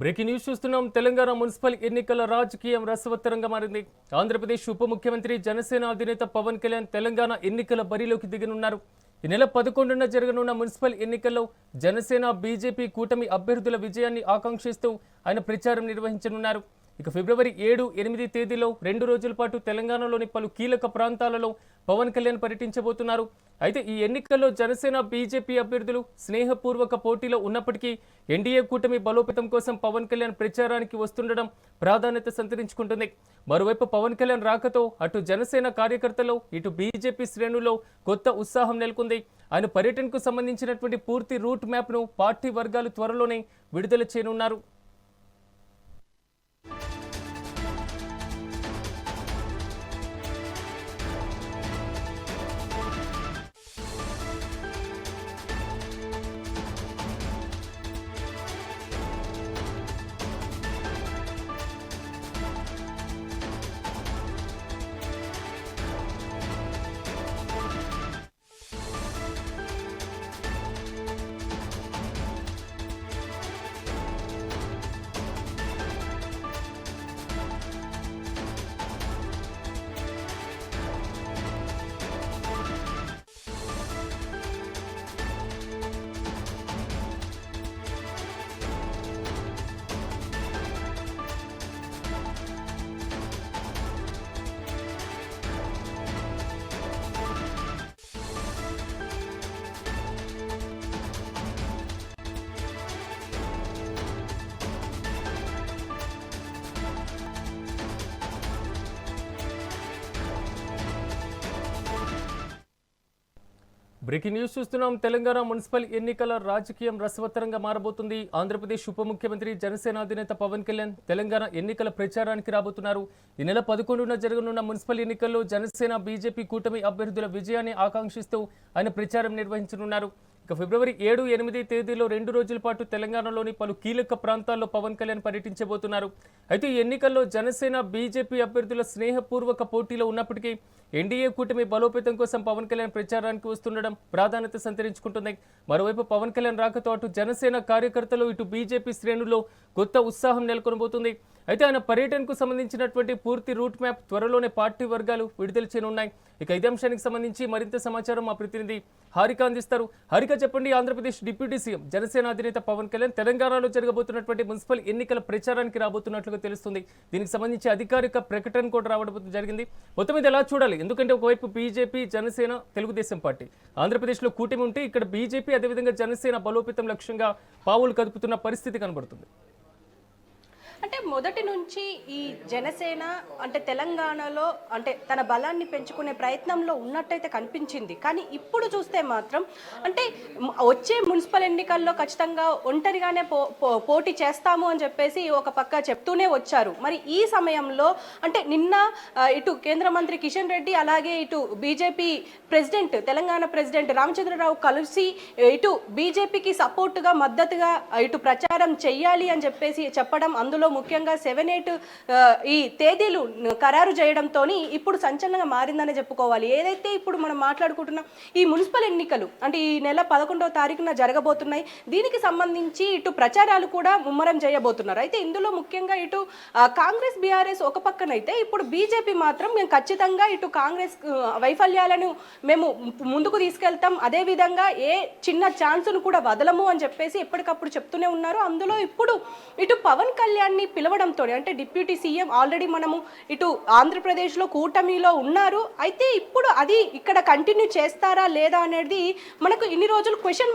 Breaking news చూస్తున్నాం. Telangana municipal ఎన్నికల రాజకీయం రసవత్తరంగా మారింది. ఆంధ్రప్రదేశ్ ఉప ముఖ్యమంత్రి జనసేన అధినేత పవన్ కళ్యాణ్ తెలంగాణ ఎన్నికల బరిలోకి దిగనున్నారు. ఈ నెల 11న జరగనున్న మున్సిపల్ ఎన్నికల్లో జనసేన బీజేపీ కూటమి అభ్యర్థుల విజయాన్ని ఆకాంక్షిస్తూ ఆయన ప్రచారం నిర్వహించనున్నారు. ఇక ఫిబ్రవరి 7, 8 తేదీలో 2 రోజుల పాటు తెలంగాణలోని పలు కీలక ప్రాంతాలలో పవన్ కళ్యాణ్ పర్యటించబోతున్నారు. అయితే ఈ ఎన్నికల్లో జనసేన బీజేపీ అభ్యర్థులు స్నేహపూర్వక పోటీలో ఉన్నప్పటికీ ఎన్డీఏ కూటమి బలోపేతం కోసం పవన్ కళ్యాణ్ ప్రచారానికి వస్తుండడం ప్రాధాన్యత సంతరించుకుంటుంది. మరోవైపు పవన్ కళ్యాణ్ రాకతో అటు జనసేన కార్యకర్తలు ఇటు బీజేపీ శ్రేణుల్లో కొత్త ఉత్సాహం నెలకొంది. ఆయన పర్యటనకు సంబంధించినటువంటి పూర్తి రూట్ మ్యాప్ను పార్టీ వర్గాలు త్వరలోనే విడుదల చేయనున్నారు. బ్రేకింగ్ న్యూస్ చూస్తున్నాం. తెలంగాణ మున్సిపల్ ఎన్నికల రాజకీయం రసవత్తరంగా మారబోతుంది. ఆంధ్రప్రదేశ్ ఉప ముఖ్యమంత్రి జనసేన అధినేత పవన్ కళ్యాణ్ తెలంగాణ ఎన్నికల ప్రచారానికి రాబోతున్నారు. ఈ నెల 11న జరగనున్న మున్సిపల్ ఎన్నికల్లో జనసేన బీజేపీ కూటమి అభ్యర్థుల విజయాన్ని ఆకాంక్షిస్తూ ఆయన ప్రచారం నిర్వహించనున్నారు. ఇక ఫిబ్రవరి 7, 8 తేదీలో 2 రోజుల పాటు తెలంగాణలోని పలు కీలక ప్రాంతాల్లో పవన్ కళ్యాణ్ పర్యటించబోతున్నారు. అయితే ఈ ఎన్నికల్లో జనసేన బీజేపీ అభ్యర్థుల స్నేహపూర్వక పోటీలో ఉన్నప్పటికీ ఎన్డీఏ కూటమి బలోపేతం కోసం పవన్ కళ్యాణ్ ప్రచారానికి వస్తుండడం ప్రాధాన్యత సంతరించుకుంటుంది. మరోవైపు పవన్ కళ్యాణ్ రాకతో అటు జనసేన కార్యకర్తలు ఇటు బీజేపీ శ్రేణుల్లో కొత్త ఉత్సాహం నెలకొనబోతుంది. అయితే ఆయన పర్యటనకు సంబంధించినటువంటి పూర్తి రూట్ మ్యాప్ త్వరలోనే పార్టీ వర్గాలు విడుదల చేయనున్నాయి. ఇక ఇదే అంశానికి సంబంధించి మరింత సమాచారం మా ప్రతినిధి హారిక అందిస్తారు. హారిక, చెప్పండి. ఆంధ్రప్రదేశ్ డిప్యూటీ సీఎం జనసేన అధినేత పవన్ కళ్యాణ్ తెలంగాణలో జరగబోతున్నటువంటి మున్సిపల్ ఎన్నికల ప్రచారానికి రాబోతున్నట్లుగా తెలుస్తుంది. దీనికి సంబంధించి అధికారిక ప్రకటన కూడా రావడం జరిగింది. మొత్తం మీద ఎలా చూడాలి? ఎందుకంటే ఒకవైపు బీజేపీ, జనసేన, తెలుగుదేశం పార్టీ ఆంధ్రప్రదేశ్లో కూటమి ఉంటే ఇక్కడ బీజేపీ అదేవిధంగా జనసేన బలోపేతం లక్ష్యంగా పావులు కదుపుతున్న పరిస్థితి కనబడుతుంది. అంటే మొదటి నుంచి ఈ జనసేన అంటే తెలంగాణలో అంటే తన బలాన్ని పెంచుకునే ప్రయత్నంలో ఉన్నట్టయితే కనిపించింది. కానీ ఇప్పుడు చూస్తే మాత్రం అంటే వచ్చే మున్సిపల్ ఎన్నికల్లో ఖచ్చితంగా ఒంటరిగానే పోటీ చేస్తాము అని చెప్పేసి ఒక పక్క చెప్తూనే వచ్చారు. మరి ఈ సమయంలో అంటే నిన్న ఇటు కేంద్ర మంత్రి కిషన్ రెడ్డి అలాగే ఇటు BJP president Telangana president Ramachandra Rao కలిసి ఇటు బీజేపీకి సపోర్టుగా మద్దతుగా ఇటు ప్రచారం చెయ్యాలి అని చెప్పేసి చెప్పడం, అందులో ముఖ్యంగా 7, 8 ఈ తేదీలు ఖరారు చేయడంతో ఇప్పుడు సంచలనంగా మారిందనే చెప్పుకోవాలి. ఏదైతే ఇప్పుడు మనం మాట్లాడుకుంటున్నాం ఈ మున్సిపల్ ఎన్నికలు అంటే ఈ నెల 11వ తారీఖున జరగబోతున్నాయి. దీనికి సంబంధించి ఇటు ప్రచారాలు కూడా ముమ్మరం చేయబోతున్నారు. అయితే ఇందులో ముఖ్యంగా ఇటు కాంగ్రెస్, బీఆర్ఎస్ ఒక పక్కనైతే ఇప్పుడు బీజేపీ మాత్రం మేము ఖచ్చితంగా ఇటు కాంగ్రెస్ వైఫల్యాలను మేము ముందుకు తీసుకెళ్తాం, అదేవిధంగా ఏ చిన్న ఛాన్సును కూడా వదలము అని చెప్పేసి ఎప్పటికప్పుడు చెప్తూనే ఉన్నారు. అందులో ఇప్పుడు ఇటు పవన్ కళ్యాణ్ పిలవడంతో అంటే డిప్యూటీ సీఎం ఆల్రెడీ మనము ఇటు ఆంధ్రప్రదేశ్లో కూటమిలో ఉన్నారు. అయితే ఇప్పుడు అది ఇక్కడ కంటిన్యూ చేస్తారా లేదా అనేది మనకు ఇన్ని రోజులు క్వశ్చన్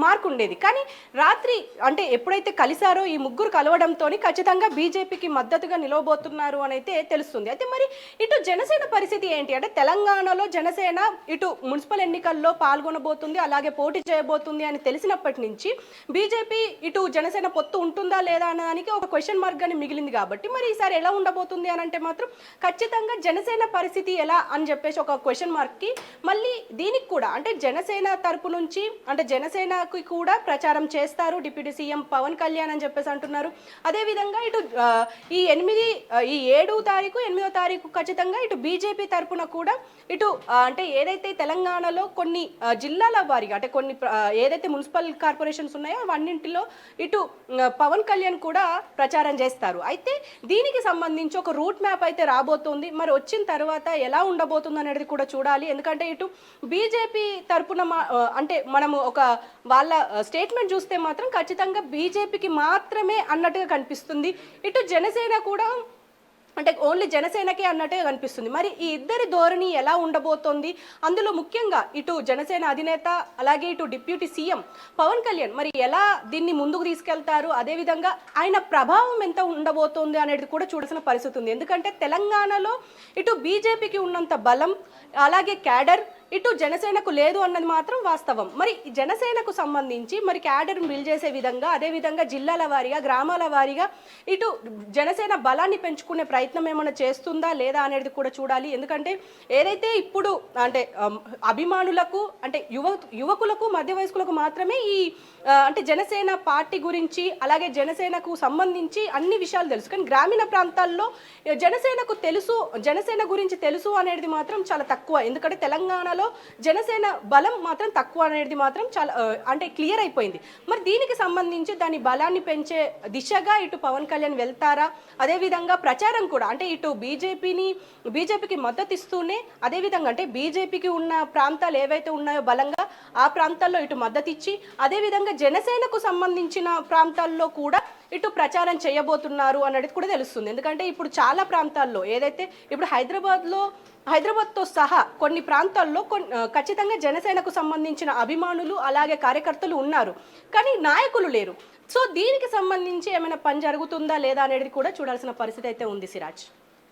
మార్క్ ఉండేది. కానీ రాత్రి అంటే ఎప్పుడైతే కలిసారో ఈ ముగ్గురు కలవడంతో ఖచ్చితంగా బీజేపీకి మద్దతుగా నిలవబోతున్నారు అని అయితే తెలుస్తుంది. అయితే మరి ఇటు జనసేన పరిస్థితి ఏంటి అంటే తెలంగాణలో జనసేన ఇటు మున్సిపల్ ఎన్నికల్లో పాల్గొనబోతుంది, అలాగే పోటీ చేయబోతుంది అని తెలిసినప్పటి నుంచి బీజేపీ ఇటు జనసేన పొత్తు ఉంటుందా లేదా అన్నదానికి ఒక క్వశ్చన్ మార్క్ గానే మిగిలింది కాబట్టి మరి ఈసారి ఎలా ఉండబోతుంది అని అంటే మాత్రం ఖచ్చితంగా జనసేన పరిస్థితి ఎలా అని చెప్పేసి ఒక క్వశ్చన్ మార్క్ కి మళ్ళీ దీనికి కూడా అంటే జనసేన తరపు నుంచి అంటే జనసేనకి కూడా ప్రచారం చేస్తారు డిప్యూటీ సీఎం పవన్ కళ్యాణ్ అని చెప్పేసి అంటున్నారు. అదేవిధంగా ఇటు ఈ 7వ తారీఖు 8వ తారీఖు ఖచ్చితంగా ఇటు బీజేపీ తరపున కూడా ఇటు అంటే ఏదైతే తెలంగాణలో కొన్ని జిల్లాల వారిగా అంటే కొన్ని ఏదైతే మున్సిపల్ కార్పొరేషన్స్ ఉన్నాయో అవన్నింటిలో ఇటు పవన్ కళ్యాణ్ కూడా ప్రచారం చేస్తారు. అయితే దీనికి సంబంధించి ఒక రూట్ మ్యాప్ అయితే రాబోతోంది. మరి వచ్చిన తర్వాత ఎలా ఉండబోతుంది అనేది కూడా చూడాలి. ఎందుకంటే ఇటు బీజేపీ తరపున అంటే మనము ఒక వాళ్ళ స్టేట్మెంట్ చూస్తే మాత్రం ఖచ్చితంగా బీజేపీకి మాత్రమే అన్నట్టుగా కనిపిస్తుంది. ఇటు జనసేన కూడా అంటే ఓన్లీ జనసేనకే అన్నట్టుగా కనిపిస్తుంది. మరి ఈ ఇద్దరి ధోరణి ఎలా ఉండబోతోంది, అందులో ముఖ్యంగా ఇటు జనసేన అధినేత అలాగే ఇటు డిప్యూటీ సీఎం పవన్ కళ్యాణ్ మరి ఎలా దీన్ని ముందుకు తీసుకెళ్తారు, అదేవిధంగా ఆయన ప్రభావం ఎంత ఉండబోతోంది అనేది కూడా చూడాల్సిన పరిస్థితి ఉంది. ఎందుకంటే తెలంగాణలో ఇటు బీజేపీకి ఉన్నంత బలం అలాగే క్యాడర్ ఇటు జనసేనకు లేదు అన్నది మాత్రం వాస్తవం. మరి జనసేనకు సంబంధించి మరి క్యాడర్ బిల్డ్ చేసే విధంగా అదేవిధంగా జిల్లాల వారీగా గ్రామాల వారీగా ఇటు జనసేన బలాన్ని పెంచుకునే ప్రయత్నం ఏమైనా చేస్తుందా లేదా అనేది కూడా చూడాలి. ఎందుకంటే ఏదైతే ఇప్పుడు అంటే అభిమానులకు అంటే యువకులకు మధ్య వయస్కులకు మాత్రమే ఈ అంటే జనసేన పార్టీ గురించి అలాగే జనసేనకు సంబంధించి అన్ని విషయాలు తెలుసు. కానీ గ్రామీణ ప్రాంతాల్లో జనసేన గురించి తెలుసు అనేది మాత్రం చాలా తక్కువ. ఎందుకంటే తెలంగాణలో జనసేన బలం మాత్రం తక్కువ అనేది మాత్రం చాలా అంటే క్లియర్ అయిపోయింది. మరి దీనికి సంబంధించి దాని బలాన్ని పెంచే దిశగా ఇటు పవన్ కళ్యాణ్ వెళ్తారా, అదేవిధంగా ప్రచారం కూడా అంటే ఇటు బీజేపీకి మద్దతు ఇస్తూనే అదేవిధంగా అంటే బీజేపీకి ఉన్న ప్రాంతాలు ఏవైతే ఉన్నాయో బలంగా ఆ ప్రాంతాల్లో ఇటు మద్దతు ఇచ్చి అదేవిధంగా జనసేనకు సంబంధించిన ప్రాంతాల్లో కూడా ఇటు ప్రచారం చేయబోతున్నారు అనేది కూడా తెలుస్తుంది. ఎందుకంటే ఇప్పుడు చాలా ప్రాంతాల్లో ఏదైతే ఇప్పుడు హైదరాబాద్తో సహా కొన్ని ప్రాంతాల్లో ఖచ్చితంగా జనసేనకు సంబంధించిన అభిమానులు అలాగే కార్యకర్తలు ఉన్నారు, కానీ నాయకులు లేరు. సో దీనికి సంబంధించి ఏమైనా పని జరుగుతుందా లేదా అనేది కూడా చూడాల్సిన పరిస్థితి అయితే ఉంది సిరాజ్.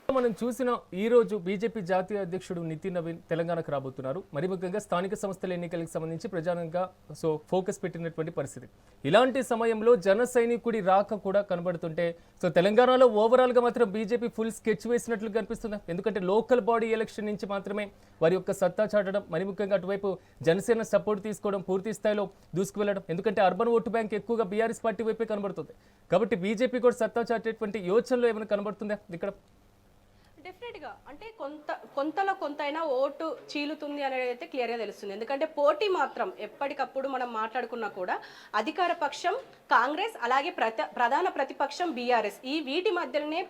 మనం చూసిన ఈ రోజు బీజేపీ జాతీయ అధ్యక్షుడు నితిన్ నవీన్ తెలంగాణకు రాబోతున్నారు. మరి ముఖ్యంగా స్థానిక సంస్థల ఎన్నికలకు సంబంధించి ప్రధానంగా ఫోకస్ పెట్టినటువంటి పరిస్థితి. ఇలాంటి సమయంలో జన సైనికుడి రాక కూడా కనబడుతుంటే తెలంగాణలో ఓవరాల్ గా మాత్రం బీజేపీ ఫుల్ స్కెచ్ వేసినట్లు కనిపిస్తుంది. ఎందుకంటే లోకల్ బాడీ ఎలక్షన్ నుంచి మాత్రమే వారి యొక్క సత్తా చాటడం, మరి ముఖ్యంగా అటువైపు జనసేన సపోర్ట్ తీసుకోవడం, పూర్తి స్థాయిలో దూసుకువెళ్లడం. ఎందుకంటే అర్బన్ ఓటు బ్యాంక్ ఎక్కువగా బీఆర్ఎస్ పార్టీ వైపే కనబడుతుంది. కాబట్టి బీజేపీ కూడా సత్తా చాటేటువంటి యోచనలో ఏమైనా కనబడుతుందా ఇక్కడ? డెఫినెట్గా అంటే కొంతలో కొంతైనా ఓటు చీలుతుంది అనేది అయితే క్లియర్గా తెలుస్తుంది. ఎందుకంటే పోటీ మాత్రం ఎప్పటికప్పుడు మనం మాట్లాడుకున్నా కూడా అధికార పక్షం కాంగ్రెస్ అలాగే ప్రధాన ప్రతిపక్షం బీఆర్ఎస్ ఈ వీటి మధ్యలోనే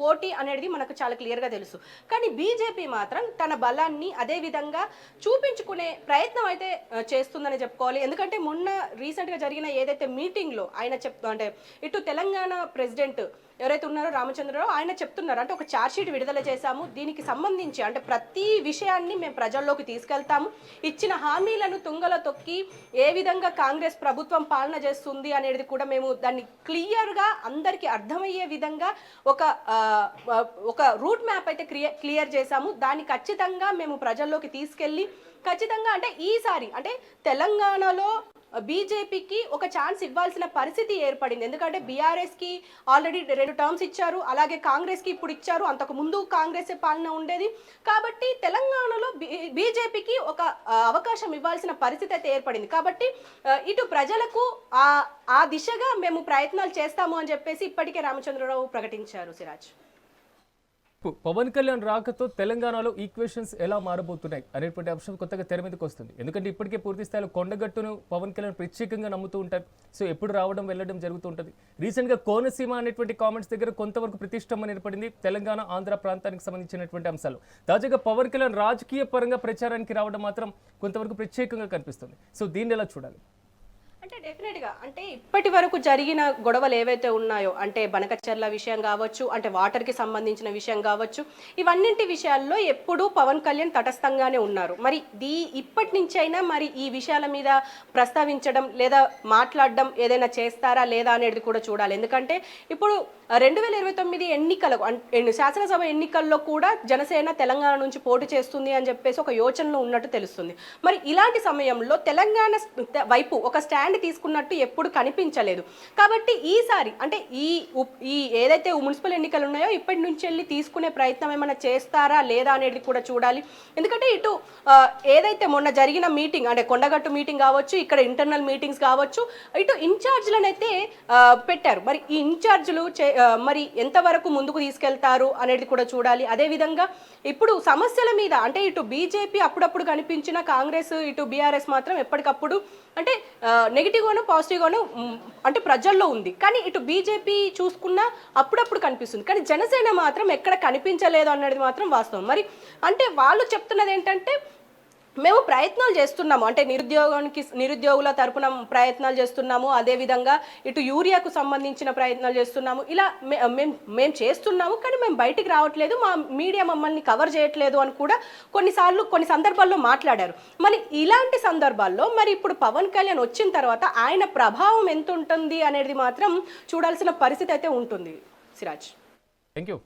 పోటీ అనేది మనకు చాలా క్లియర్గా తెలుసు. కానీ బీజేపీ మాత్రం తన బలాన్ని అదే విధంగా చూపించుకునే ప్రయత్నం అయితే చేస్తుందని చెప్పుకోవాలి. ఎందుకంటే మొన్న రీసెంట్గా జరిగిన ఏదైతే మీటింగ్లో ఆయన అంటే ఇటు తెలంగాణ ప్రెసిడెంట్ ఎవరైతే ఉన్నారో రామచంద్రరావు ఆయన చెప్తున్నారు అంటే ఒక ఛార్జ్షీట్ విడుదల చేశాము, దీనికి సంబంధించి అంటే ప్రతి విషయాన్ని మేము ప్రజల్లోకి తీసుకెళ్తాము, ఇచ్చిన హామీలను తుంగలో తొక్కి ఏ విధంగా కాంగ్రెస్ ప్రభుత్వం పాలన చేస్తుంది అనేది కూడా మేము దాన్ని క్లియర్గా అందరికీ అర్థమయ్యే విధంగా ఒక రూట్ మ్యాప్ అయితే క్లియర్ చేశాము. దాన్ని ఖచ్చితంగా మేము ప్రజల్లోకి తీసుకెళ్ళి ఖచ్చితంగా అంటే ఈసారి అంటే తెలంగాణలో బీజేపీకి ఒక ఛాన్స్ ఇవ్వాల్సిన పరిస్థితి ఏర్పడింది. ఎందుకంటే బీఆర్ఎస్కి ఆల్రెడీ 2 టర్మ్స్ ఇచ్చారు, అలాగే కాంగ్రెస్కి ఇప్పుడు ఇచ్చారు, అంతకు ముందు కాంగ్రెస్ పాలన ఉండేది. కాబట్టి తెలంగాణలో బీజేపీకి ఒక అవకాశం ఇవ్వాల్సిన పరిస్థితి అయితే ఏర్పడింది. కాబట్టి ఇటు ప్రజలకు ఆ దిశగా మేము ప్రయత్నాలు చేస్తాము అని చెప్పేసి ఇప్పటికే రామచంద్రరావు ప్రకటించారు. సిరాజ్, పవన్ కళ్యాణ్ రాకతో తెలంగాణలో ఈక్వేషన్స్ ఎలా మారబోతున్నాయి అనేటువంటి అంశం కొత్తగా తెర మీదకి వస్తుంది. ఎందుకంటే ఇప్పటికే పూర్తి స్థాయిలో కొండగట్టును పవన్ కళ్యాణ్ ప్రత్యేకంగా నమ్ముతూ ఉంటారు. సో ఎప్పుడు రావడం వెళ్ళడం జరుగుతూ ఉంటుంది. రీసెంట్గా కోనసీమ అనేటువంటి కామెంట్స్ దగ్గర కొంతవరకు ప్రతిష్టంభన ఏర్పడింది తెలంగాణ ఆంధ్ర ప్రాంతానికి సంబంధించినటువంటి అంశాలు. తాజాగా పవన్ కళ్యాణ్ రాజకీయ పరంగా ప్రచారానికి రావడం మాత్రం కొంతవరకు ప్రత్యేకంగా కనిపిస్తుంది. సో దీన్ని ఎలా చూడాలి? అంటే డెఫినెట్గా అంటే ఇప్పటి వరకు జరిగిన గొడవలు ఏవైతే ఉన్నాయో అంటే బనకచర్ల విషయం కావచ్చు, అంటే వాటర్కి సంబంధించిన విషయం కావచ్చు, ఇవన్నింటి విషయాల్లో ఎప్పుడూ పవన్ కళ్యాణ్ తటస్థంగానే ఉన్నారు. మరి ఇప్పటి నుంచి అయినా మరి ఈ విషయాల మీద ప్రస్తావించడం లేదా మాట్లాడడం ఏదైనా చేస్తారా లేదా అనేది కూడా చూడాలి. ఎందుకంటే ఇప్పుడు 2029 ఎన్నికలకు శాసనసభ ఎన్నికల్లో కూడా జనసేన తెలంగాణ నుంచి పోటీ చేస్తుంది అని చెప్పేసి ఒక యోచనలో ఉన్నట్టు తెలుస్తుంది. మరి ఇలాంటి సమయంలో తెలంగాణ వైపు ఒక స్టాండ్ తీసుకున్నట్టు ఎప్పుడు కనిపించలేదు. కాబట్టి ఈసారి అంటే ఈ ఏదైతే మున్సిపల్ ఎన్నికలు ఉన్నాయో ఇప్పటి నుంచి వెళ్ళి తీసుకునే ప్రయత్నం ఏమైనా చేస్తారా లేదా అనేది కూడా చూడాలి. ఎందుకంటే ఇటు ఏదైతే మొన్న జరిగిన మీటింగ్ అంటే కొండగట్టు మీటింగ్ కావచ్చు, ఇక్కడ ఇంటర్నల్ మీటింగ్స్ కావచ్చు, ఇటు ఇన్ఛార్జ్లను అయితే పెట్టారు. మరి ఈ ఇన్ఛార్జీలు మరి ఎంతవరకు ముందుకు తీసుకెళ్తారు అనేది కూడా చూడాలి. అదేవిధంగా ఇప్పుడు సమస్యల మీద అంటే ఇటు బీజేపీ అప్పుడప్పుడు కనిపించిన కాంగ్రెస్ ఇటు బీఆర్ఎస్ మాత్రం ఎప్పటికప్పుడు అంటే నెగిటివ్గాను పాజిటివ్గాను అంటే ప్రజల్లో ఉంది. కానీ ఇటు బీజేపీ చూసుకున్నా అప్పుడప్పుడు కనిపిస్తుంది, కానీ జనసేన మాత్రం ఎక్కడ కనిపించలేదు అన్నది మాత్రం వాస్తవం. మరి అంటే వాళ్ళు చెప్తున్నది ఏంటంటే మేము ప్రయత్నాలు చేస్తున్నాము, అంటే నిరుద్యోగుల తరపున ప్రయత్నాలు చేస్తున్నాము, అదేవిధంగా ఇటు యూరియాకు సంబంధించిన ప్రయత్నాలు చేస్తున్నాము, ఇలా మేము చేస్తున్నాము, కానీ మేము బయటికి రావట్లేదు, మా మీడియా మమ్మల్ని కవర్ చేయట్లేదు అని కూడా కొన్ని సందర్భాల్లో మాట్లాడారు. మరి ఇలాంటి సందర్భాల్లో మరి ఇప్పుడు పవన్ కళ్యాణ్ వచ్చిన తర్వాత ఆయన ప్రభావం ఎంత ఉంటుంది అనేది మాత్రం చూడాల్సిన పరిస్థితి అయితే ఉంటుంది. Siraj, thank you.